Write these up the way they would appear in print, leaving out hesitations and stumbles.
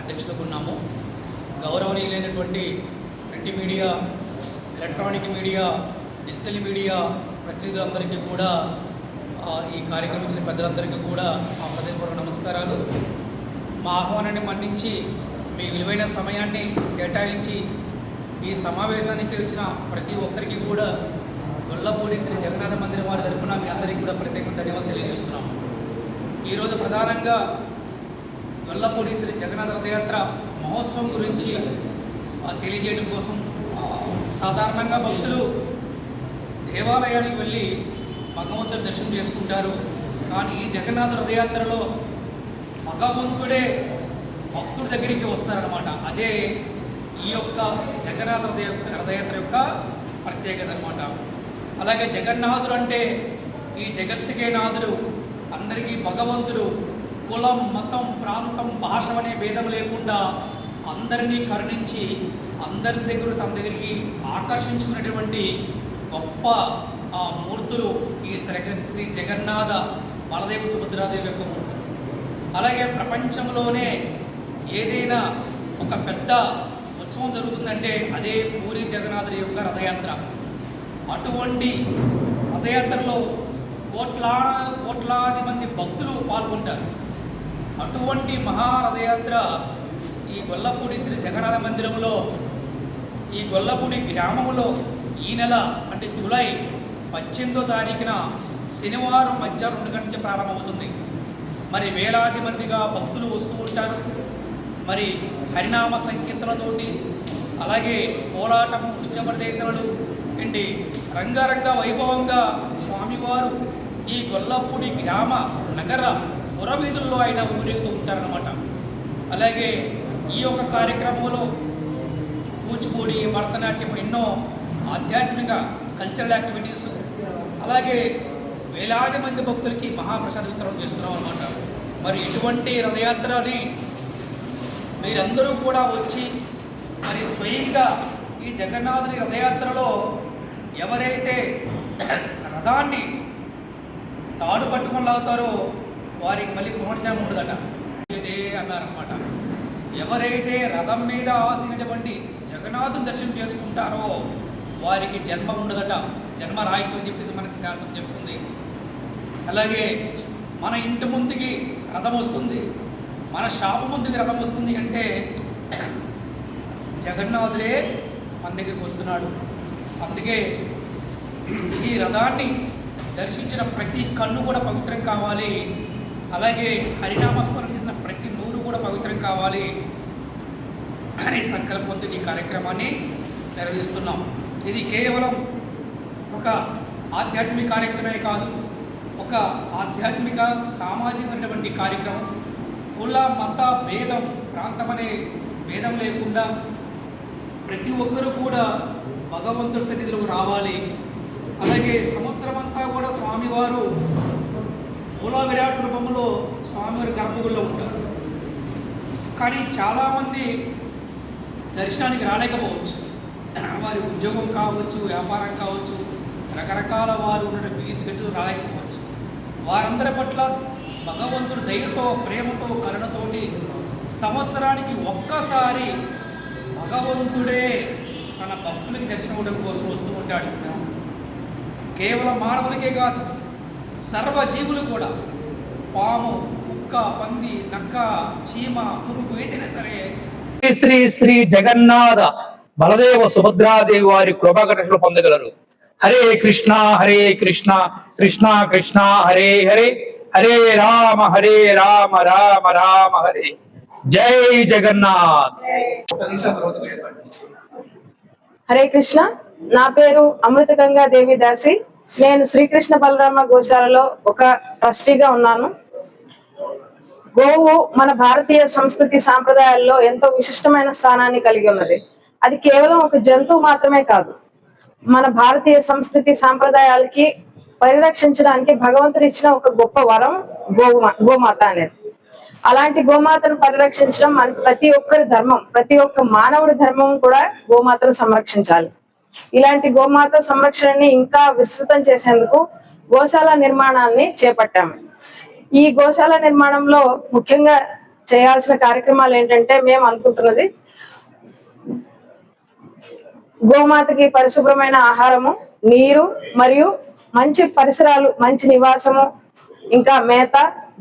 అధ్యక్షులకు ఉన్నాము. గౌరవనీయులైనటువంటి print media, electronic media, digital media ప్రతినిధులందరికీ కూడా, ఈ కార్యక్రమం ఇచ్చిన పెద్దలందరికీ కూడా మా హృదయపూర్వక నమస్కారాలు. మా ఆహ్వానాన్ని మన్నించి మీ విలువైన సమయాన్ని కేటాయించి ఈ సమావేశానికి వచ్చిన ప్రతి ఒక్కరికి కూడా గొల్లపూడి శ్రీ జగన్నాథ మందిరం వారి తరఫున మీ అందరికీ కూడా ప్రత్యేకంగా ధన్యవాదాలు తెలియజేస్తున్నాము. ఈరోజు ప్రధానంగా గొల్లపూడి శ్రీ జగన్నాథ రథయాత్ర మహోత్సవం గురించి తెలియజేయడం కోసం, సాధారణంగా భక్తులు దేవాలయానికి వెళ్ళి భగవంతుని దర్శనం చేసుకుంటారు. కానీ ఈ జగన్నాథ రథయాత్రలో భగవంతుడే భక్తుడి దగ్గరికి వస్తారనమాట. అదే ఈ యొక్క జగన్నాథ రథయాత్ర యొక్క ప్రత్యేకత అనమాట. అలాగే జగన్నాథుడు అంటే ఈ జగత్తుకే నాథుడు, అందరికీ భగవంతుడు. కులం, మతం, ప్రాంతం, భాష అనే భేదం లేకుండా అందరినీ కరుణించి అందరి దగ్గర తన దగ్గరికి ఆకర్షించుకున్నటువంటి గొప్ప మూర్తులు ఈ శ్రీ జగన్నాథ బలదేవ సుభద్రాదేవి యొక్క మూర్తులు. అలాగే ప్రపంచంలోనే ఏదైనా ఒక పెద్ద ఉత్సవం జరుగుతుందంటే అదే పూరి జగన్నాథుడి యొక్క రథయాత్ర. అటువంటి రథయాత్రలో కోట్లాది మంది భక్తులు పాల్గొంటారు. అటువంటి మహారథయాత్ర ఈ గొల్లపూడి శ్రీ జగన్నాథ మందిరంలో, ఈ గొల్లపూడి గ్రామంలో ఈ నెల అంటే జూలై 18వ తారీఖున శనివారం మధ్యాహ్నం 2 గంటల నుంచి ప్రారంభమవుతుంది. మరి వేలాది మందిగా భక్తులు వస్తూ ఉంటారు. మరి హరినామ సంకీర్తనతోటి, అలాగే కోలాటము, నృత్య ప్రదర్శనలు ఏంటి రంగారంగ వైభవంగా స్వామివారు ఈ గొల్లపూడి గ్రామ నగర పురవీధుల్లో ఆయన ఊరేగుతూ ఉంటారన్నమాట. అలాగే ఈ యొక్క కార్యక్రమంలో కూచిపూడి, భరతనాట్యం, ఎన్నో ఆధ్యాత్మిక కల్చరల్ యాక్టివిటీస్, అలాగే వేలాది మంది భక్తులకి మహాప్రసాద వితరణ చేస్తున్నాం అన్నమాట. మరి ఇటువంటి రథయాత్రని మీరందరూ కూడా వచ్చి మరి స్వయంగా ఈ జగన్నాథుని రథయాత్రలో ఎవరైతే రథాన్ని తాడు పట్టుకొని లాగుతారో వారికి మళ్ళీ పునర్జన్మ ఉండదట. ఇదే అన్నారనమాట. ఎవరైతే రథం మీద ఆసినటువంటి జగన్నాథుని దర్శనం చేసుకుంటారో వారికి జన్మ ఉండదట, జన్మ రాయితీ అని చెప్పేసి మనకి శాస్త్రం చెప్తుంది. అలాగే మన ఇంటి ముందుకి రథం వస్తుంది, మన షాపు ముందుకి రథం వస్తుంది అంటే జగన్నాథుడే మన దగ్గరికి వస్తున్నాడు. అందుకే ఈ రథాన్ని దర్శించిన ప్రతి కన్ను కూడా పవిత్రం కావాలి. అలాగే హరినామస్మరణ చేసిన ప్రతి నూరు కూడా పవిత్రం కావాలి అనే సంకల్పంతో ఈ కార్యక్రమాన్ని నిర్వహిస్తున్నాం. ఇది కేవలం ఒక ఆధ్యాత్మిక కార్యక్రమే కాదు, ఒక ఆధ్యాత్మిక సామాజికమైనటువంటి కార్యక్రమం. కుల, మత, భేదం, ప్రాంతం అనే భేదం లేకుండా ప్రతి ఒక్కరూ కూడా భగవంతుడి సన్నిధిలోకి రావాలి. అలాగే సంవత్సరం అంతా కూడా స్వామివారు మూల విరాట్ రూపంలో స్వామివారి గర్భగుడిలో ఉంటారు. కానీ చాలామంది దర్శనానికి రాలేకపోవచ్చు. వారి ఉద్యోగం కావచ్చు, వ్యాపారం కావచ్చు, రకరకాల వారు ఉన్న బిజీ షెడ్యూల్ రాలేకపోవచ్చు. వారందరి పట్ల భగవంతుడు దయతో, ప్రేమతో, కరుణతోటి సంవత్సరానికి ఒక్కసారి భగవంతుడే తన భక్తులకి దర్శనం ఇవ్వడం కోసం వస్తూ ఉంటాడు. కేవలం మానవులకే కాదు, సర్వజీవులు కూడా, పాము, కుక్క, పంది, నక్క, చీమ, పురుగు ఏదైనా సరే శ్రీ శ్రీ జగన్నాథ బలదేవ సుభద్రాదేవి వారి కృపాకటాక్షలు పొందగలరు. హరే కృష్ణ హరే కృష్ణ కృష్ణ కృష్ణ హరే హరే, హరే రామ రామ రామ హరే. జై జగన్నాథ్. హరే కృష్ణ. నా పేరు అమృత గంగా దేవి దాసి. నేను శ్రీకృష్ణ బలరామ గోశాలలో ఒక ట్రస్టీగా ఉన్నాను. గోవు మన భారతీయ సంస్కృతి సాంప్రదాయాల్లో ఎంతో విశిష్టమైన స్థానాన్ని కలిగి ఉన్నది. అది కేవలం ఒక జంతువు మాత్రమే కాదు, మన భారతీయ సంస్కృతి సాంప్రదాయాలకి పరిరక్షించడానికి భగవంతుడు ఇచ్చిన ఒక గొప్ప వరం గోమాత అనేది. అలాంటి గోమాతను పరిరక్షించడం ప్రతి ఒక్కరి ధర్మం, ప్రతి ఒక్క మానవుడి ధర్మం కూడా గోమాతను సంరక్షించాలి. ఇలాంటి గోమాత సంరక్షణని ఇంకా విస్తృతం చేసేందుకు గోశాల నిర్మాణాన్ని చేపట్టాము. ఈ గోశాల నిర్మాణంలో ముఖ్యంగా చేయాల్సిన కార్యక్రమాలు ఏంటంటే మేము అనుకుంటున్నది గోమాతకి పరిశుభ్రమైన ఆహారము, నీరు మరియు మంచి పరిసరాలు, మంచి నివాసము, ఇంకా మేత,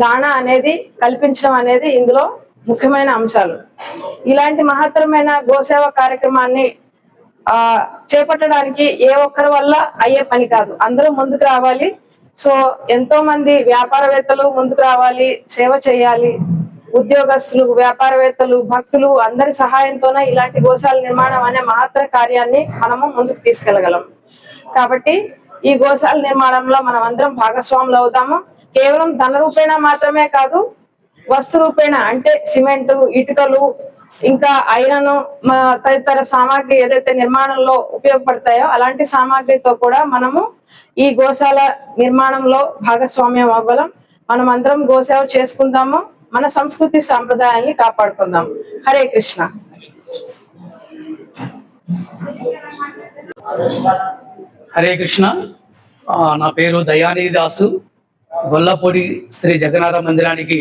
దాణా అనేది కల్పించడం అనేది ఇందులో ముఖ్యమైన అంశాలు. ఇలాంటి మహత్తరమైన గోసేవ కార్యక్రమాన్ని చేపట్టడానికి ఏ ఒక్కరి వల్ల అయ్యే పని కాదు, అందరూ ముందుకు రావాలి. సో ఎంతో మంది వ్యాపారవేత్తలు ముందుకు రావాలి, సేవ చేయాలి. ఉద్యోగస్తులు, వ్యాపారవేత్తలు, భక్తులు అందరి సహాయంతోనే ఇలాంటి గోశాల నిర్మాణం అనే మహత్తర కార్యాన్ని మనము ముందుకు తీసుకెళ్లగలం. కాబట్టి ఈ గోశాల నిర్మాణంలో మనం అందరం భాగస్వాములు అవుతాము. కేవలం ధన రూపేణ మాత్రమే కాదు, వస్తు రూపేణ అంటే సిమెంటు, ఇటుకలు, ఇంకా ఐరన్, తదితర సామాగ్రి ఏదైతే నిర్మాణంలో ఉపయోగపడతాయో అలాంటి సామాగ్రితో కూడా మనము ఈ గోశాల నిర్మాణంలో భాగస్వామ్యం అవ్వగలం. మనం అందరం గోసేవ చేసుకుందాము, మన సంస్కృతి సాంప్రదాయాల్ని కాపాడుకుందాం. హరే కృష్ణ. హరే కృష్ణ. నా పేరు దయానిధి దాసు. గొల్లపూడి శ్రీ జగన్నాథ మందిరానికి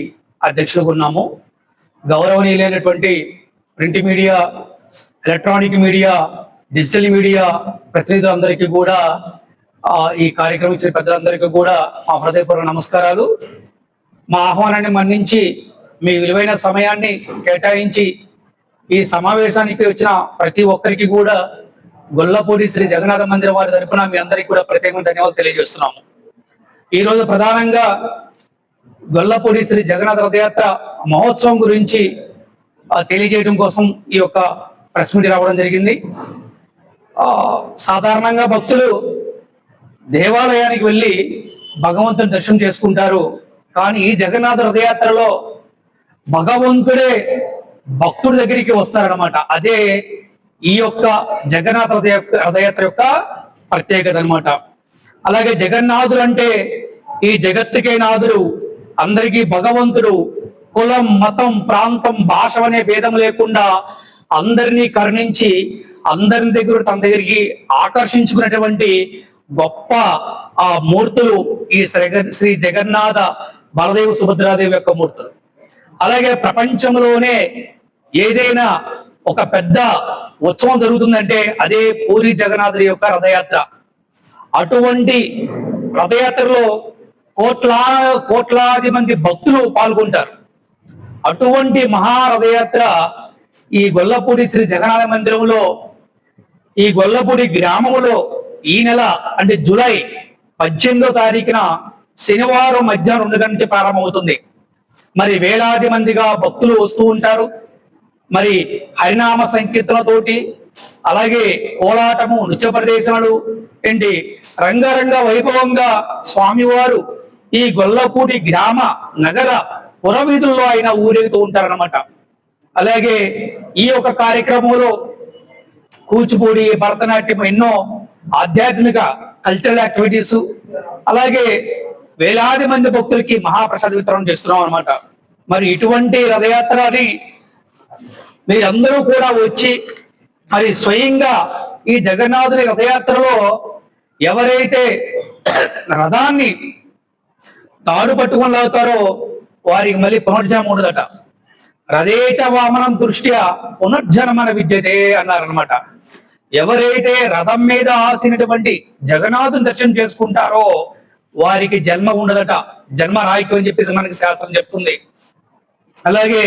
అధ్యక్షులుగా ఉన్నాము. గౌరవనీయులైనటువంటి print media, electronic media, digital media ప్రతినిధులందరికీ కూడా, ఈ కార్యక్రమం ఇచ్చిన పెద్దలందరికీ కూడా మా హృదయపూర్వక నమస్కారాలు. మా ఆహ్వానాన్ని మన్నించి మీ విలువైన సమయాన్ని కేటాయించి ఈ సమావేశానికి వచ్చిన ప్రతి ఒక్కరికి కూడా గొల్లపూడి శ్రీ జగన్నాథ మందిరం వారి తరపున మీ అందరికీ కూడా ప్రత్యేకంగా ధన్యవాదాలు తెలియజేస్తున్నాము. ఈరోజు ప్రధానంగా గొల్లపూడి శ్రీ జగన్నాథ రథయాత్ర మహోత్సవం గురించి తెలియజేయడం కోసం ఈ యొక్క ప్రెస్ మీట్ రావడం జరిగింది. సాధారణంగా భక్తులు దేవాలయానికి వెళ్ళి భగవంతుని దర్శనం చేసుకుంటారు. కానీ ఈ జగన్నాథ రథయాత్రలో భగవంతుడే భక్తుడి దగ్గరికి వస్తారనమాట. అదే ఈ యొక్క జగన్నాథ రథయాత్ర యొక్క ప్రత్యేకత అనమాట. అలాగే జగన్నాథుడు అంటే ఈ జగత్తుకే నాథుడు, అందరికీ భగవంతుడు. కులం, మతం, ప్రాంతం, భాష అనే భేదం లేకుండా అందరినీ కరుణించి అందరి దగ్గర తన దగ్గరికి ఆకర్షించుకున్నటువంటి గొప్ప మూర్తులు ఈ శ్రీ జగన్నాథ బలదేవ సుభద్రాదేవి యొక్క మూర్తులు. అలాగే ప్రపంచంలోనే ఏదైనా ఒక పెద్ద ఉత్సవం జరుగుతుందంటే అదే పూరి జగన్నాథుడి యొక్క రథయాత్ర. అటువంటి రథయాత్రలో కోట్లాది మంది భక్తులు పాల్గొంటారు. అటువంటి మహారథయాత్ర ఈ గొల్లపూడి శ్రీ జగన్నాథ మందిరంలో, ఈ గొల్లపూడి గ్రామంలో ఈ నెల అంటే జూలై 18వ తారీఖున శనివారం మధ్యాహ్నం 2 గంటల నుంచి ప్రారంభమవుతుంది. మరి వేలాది మందిగా భక్తులు వస్తూ ఉంటారు. మరి హరినామ సంకీర్తనతోటి, అలాగే కోలాటము, నృత్య ప్రదర్శనలు ఏంటి రంగరంగ వైభవంగా స్వామివారు ఈ గొల్లపూడి గ్రామ నగర పురవీధుల్లో ఆయన ఊరేగుతూ ఉంటారన్నమాట. అలాగే ఈ యొక్క కార్యక్రమంలో కూచిపూడి, భరతనాట్యం, ఎన్నో ఆధ్యాత్మిక కల్చరల్ యాక్టివిటీస్, అలాగే వేలాది మంది భక్తులకి మహాప్రసాద వితరణ చేస్తున్నాం అనమాట. మరి ఇటువంటి రథయాత్రని మీరందరూ కూడా వచ్చి మరి స్వయంగా ఈ జగన్నాథుని రథయాత్రలో ఎవరైతే రథాన్ని తాడు పట్టుకొని లాగుతారో వారికి మళ్ళీ పునర్జన్మ ఉండదట. రథేచ వామనం దృష్ట్యా పునర్జన్మన విద్యతే అన్నారనమాట. ఎవరైతే రథం మీద ఆసినటువంటి జగన్నాథుని దర్శనం చేసుకుంటారో వారికి జన్మ ఉండదట, జన్మ రాయికు అని చెప్పేసి మనకి శాస్త్రం చెప్తుంది. అలాగే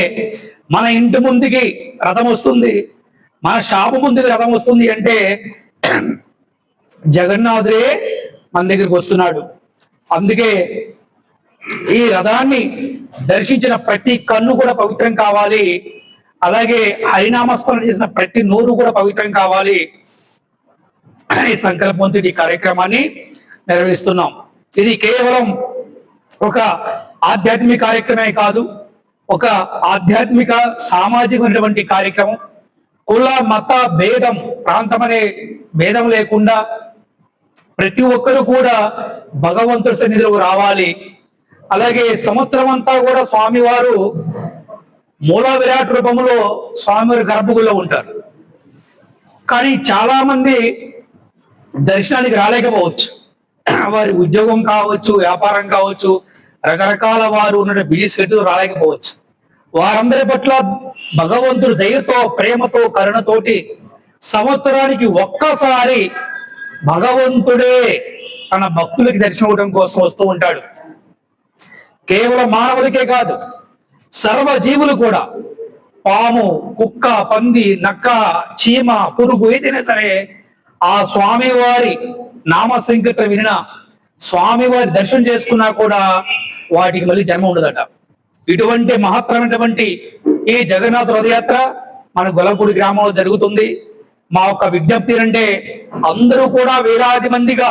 మన ఇంటి ముందుకి రథం వస్తుంది, మన షాపు ముందుకి రథం వస్తుంది అంటే జగన్నాథుడే మన దగ్గరికి వస్తున్నాడు. అందుకే ఈ రథాన్ని దర్శించిన ప్రతి కన్ను కూడా పవిత్రం కావాలి. అలాగే హరినామస్మరణ చేసిన ప్రతి నోరు కూడా పవిత్రం కావాలి అనే సంకల్పంతో ఈ కార్యక్రమాన్ని నిర్వహిస్తున్నాం. ఇది కేవలం ఒక ఆధ్యాత్మిక కార్యక్రమే కాదు, ఒక ఆధ్యాత్మిక సామాజికమైనటువంటి కార్యక్రమం. కుల, మత భేదం, ప్రాంతం అనే భేదం లేకుండా ప్రతి ఒక్కరు కూడా భగవంతుడి సన్నిధిలోకి రావాలి. అలాగే సంవత్సరం అంతా కూడా స్వామివారు మూల విరాట్ రూపంలో స్వామివారి గర్భగుడిలో ఉంటారు. కానీ చాలా మంది దర్శనానికి రాలేకపోవచ్చు. వారి ఉద్యోగం కావచ్చు, వ్యాపారం కావచ్చు, రకరకాల వారు ఉన్న బిజీ షెడ్యూల్ రాలేకపోవచ్చు. వారందరి పట్ల భగవంతుడు దయతో, ప్రేమతో, కరుణతోటి సంవత్సరానికి ఒక్కసారి భగవంతుడే తన భక్తులకి దర్శనం ఇవ్వడం కోసం వస్తూ ఉంటాడు. కేవలం మానవులకే కాదు, సర్వ జీవులు కూడా, పాము, కుక్క, పంది, నక్క, చీమ, పురుగు ఏదైనా సరే ఆ స్వామివారి నామ సంకీర్తన వినిన, స్వామివారి దర్శనం చేసుకున్నా కూడా వాటికి మళ్ళీ జన్మ ఉండదట. ఇటువంటి మహత్తరమైనటువంటి ఈ జగన్నాథ రథయాత్ర మన గొల్లపూడి గ్రామంలో జరుగుతుంది. మా యొక్క విజ్ఞప్తి అంటే అందరూ కూడా వేలాది మందిగా